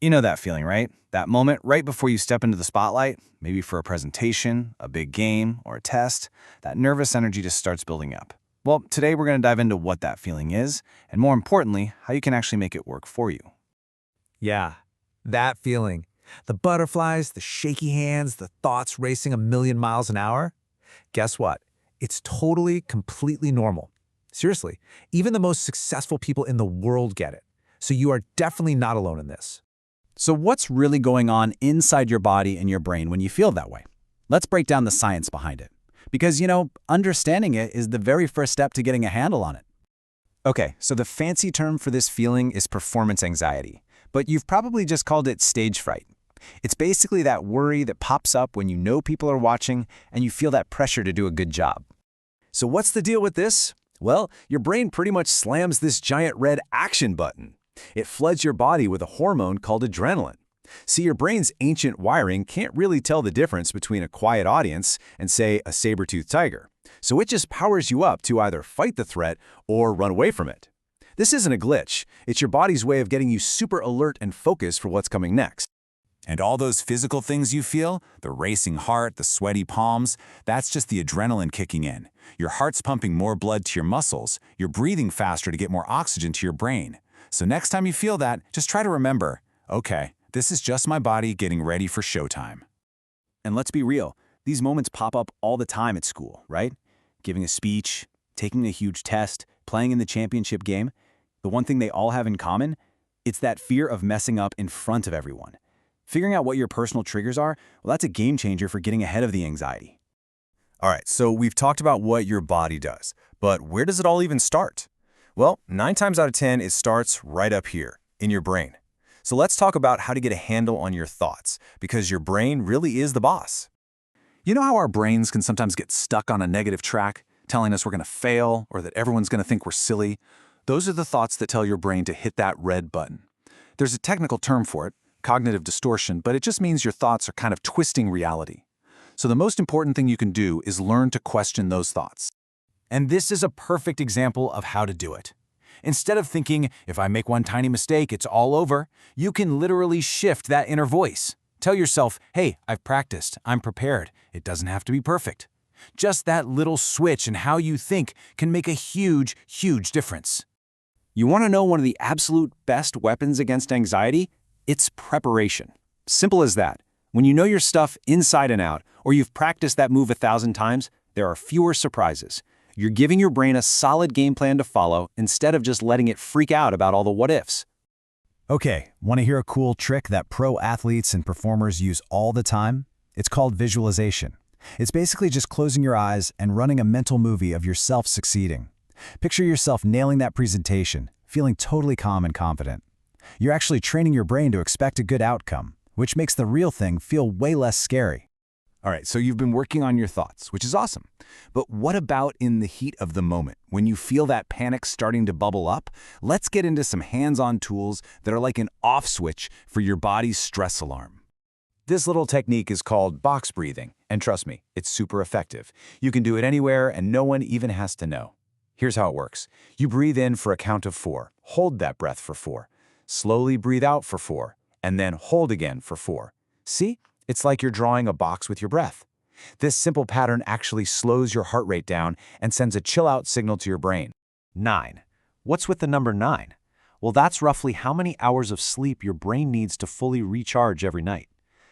You know that feeling, right? That moment right before you step into the spotlight, maybe for a presentation, a big game, or a test, that nervous energy just starts building up. Well, today we're going to dive into what that feeling is, and more importantly, how you can actually make it work for you. Yeah, that feeling. The butterflies, the shaky hands, the thoughts racing a million miles an hour. Guess what? It's totally, completely normal. Seriously, even the most successful people in the world get it. So you are definitely not alone in this. So what's really going on inside your body and your brain when you feel that way? Let's break down the science behind it. Because, understanding it is the very first step to getting a handle on it. Okay, so the fancy term for this feeling is performance anxiety, but you've probably just called it stage fright. It's basically that worry that pops up when you know people are watching and you feel that pressure to do a good job. So what's the deal with this? Well, your brain pretty much slams this giant red action button. It floods your body with a hormone called adrenaline. See, your brain's ancient wiring can't really tell the difference between a quiet audience and, say, a saber-toothed tiger. So it just powers you up to either fight the threat or run away from it. This isn't a glitch. It's your body's way of getting you super alert and focused for what's coming next. And all those physical things you feel, the racing heart, the sweaty palms, that's just the adrenaline kicking in. Your heart's pumping more blood to your muscles, you're breathing faster to get more oxygen to your brain. So next time you feel that, just try to remember, okay, this is just my body getting ready for showtime. And let's be real, these moments pop up all the time at school, right? Giving a speech, taking a huge test, playing in the championship game. The one thing they all have in common, it's that fear of messing up in front of everyone. Figuring out what your personal triggers are, well, that's a game changer for getting ahead of the anxiety. All right, so we've talked about what your body does, but where does it all even start? Well, 9 times out of 10, it starts right up here, in your brain. So let's talk about how to get a handle on your thoughts, because your brain really is the boss. You know how our brains can sometimes get stuck on a negative track, telling us we're going to fail or that everyone's going to think we're silly? Those are the thoughts that tell your brain to hit that red button. There's a technical term for it, cognitive distortion, but it just means your thoughts are kind of twisting reality. So the most important thing you can do is learn to question those thoughts. And this is a perfect example of how to do it. Instead of thinking, if I make one tiny mistake, it's all over, you can literally shift that inner voice. Tell yourself, hey, I've practiced, I'm prepared, it doesn't have to be perfect. Just that little switch in how you think can make a huge, huge difference. You want to know one of the absolute best weapons against anxiety? It's preparation. Simple as that. When you know your stuff inside and out, or you've practiced that move 1,000 times, there are fewer surprises. You're giving your brain a solid game plan to follow instead of just letting it freak out about all the what-ifs. Okay, want to hear a cool trick that pro athletes and performers use all the time? It's called visualization. It's basically just closing your eyes and running a mental movie of yourself succeeding. Picture yourself nailing that presentation, feeling totally calm and confident. You're actually training your brain to expect a good outcome, which makes the real thing feel way less scary. All right, so you've been working on your thoughts, which is awesome. But what about in the heat of the moment, when you feel that panic starting to bubble up? Let's get into some hands-on tools that are like an off switch for your body's stress alarm. This little technique is called box breathing, and trust me, it's super effective. You can do it anywhere, and no one even has to know. Here's how it works. You breathe in for a count of 4. Hold that breath for 4. Slowly breathe out for 4, and then hold again for 4. See? It's like you're drawing a box with your breath. This simple pattern actually slows your heart rate down and sends a chill-out signal to your brain. 9. What's with the number 9? Well, that's roughly how many hours of sleep your brain needs to fully recharge every night.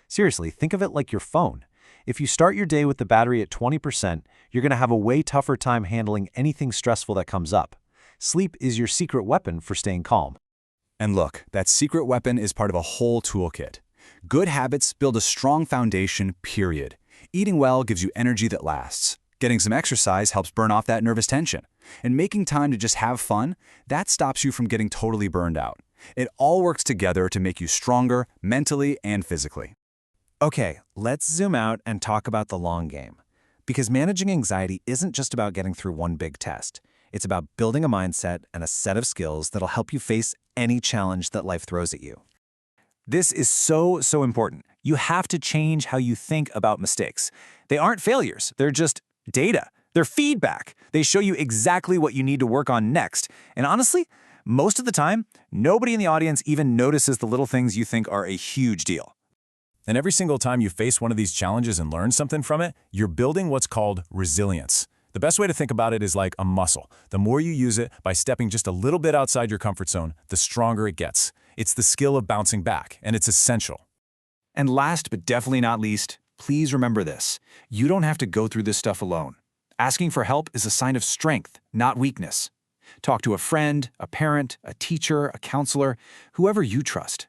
Seriously, think of it like your phone. If you start your day with the battery at 20%, you're going to have a way tougher time handling anything stressful that comes up. Sleep is your secret weapon for staying calm. And look, that secret weapon is part of a whole toolkit. Good habits build a strong foundation, period. Eating well gives you energy that lasts. Getting some exercise helps burn off that nervous tension. And making time to just have fun, that stops you from getting totally burned out. It all works together to make you stronger mentally and physically. Okay, let's zoom out and talk about the long game. Because managing anxiety isn't just about getting through one big test. It's about building a mindset and a set of skills that'll help you face any challenge that life throws at you. This is so important. You have to change how you think about mistakes. They aren't failures, they're just data. They're feedback. They show you exactly what you need to work on next. And honestly, Most of the time, nobody in the audience even notices the little things you think are a huge deal. And every single time you face one of these challenges and learn something from it, you're building what's called resilience. The best way to think about it is like a muscle. The more you use it by stepping just a little bit outside your comfort zone, the stronger it gets. It's the skill of bouncing back, and it's essential. And last but definitely not least, please remember this. You don't have to go through this stuff alone. Asking for help is a sign of strength, not weakness. Talk to a friend, a parent, a teacher, a counselor, whoever you trust.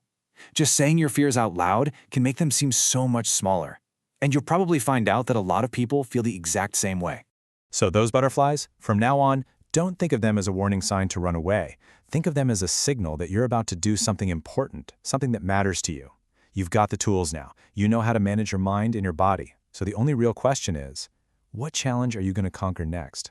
Just saying your fears out loud can make them seem so much smaller. And you'll probably find out that a lot of people feel the exact same way. So those butterflies, from now on, don't think of them as a warning sign to run away. Think of them as a signal that you're about to do something important, something that matters to you. You've got the tools now. You know how to manage your mind and your body. So the only real question is, what challenge are you going to conquer next?